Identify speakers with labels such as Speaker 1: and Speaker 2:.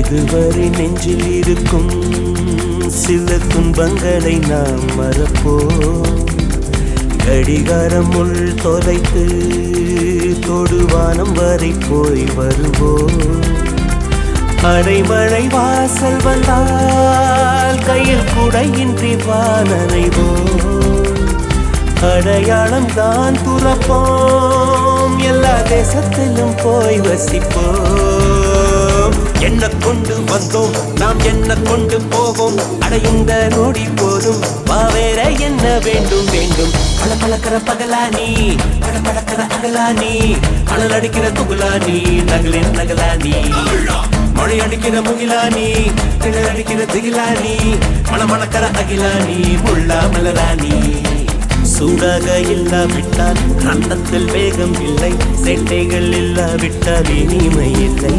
Speaker 1: இதுவரை நெஞ்சில் இருக்கும் சில துன்பங்களை நாம் மறப்போம். கடிகாரம் உள் தொலைத்து தொடுவானம் வரை போய் வருவோம். அடைமழை வாசல் வந்தால் கையில் குடையின்றி வானறைவோம். அடையாளம் தான் துறப்போம், எல்லா தேசத்திலும் போய் வசிப்போம். என்ன கொண்டு வந்தோம் நாம் என்ன கொண்டு போவோம், அடையுந்த நொடி போதும் வா வேற என்ன வேண்டும் வேண்டும். பல பழக்கிற பகலானி பட பழக்கிற அகலானி, அனல் அடிக்கிற துகுலானி நகலின் நகலானி, மழை அடிக்கிற முகிலானி கிணறு அடிக்கிற திகிலானி, மணமணக்கிற அகிலானி முள்ளா மலராணி. சூடாக இல்லாவிட்டால் ரத்தத்தில் வேகம் இல்லை, சேட்டைகள் இல்லாவிட்டால் இனிமை இல்லை.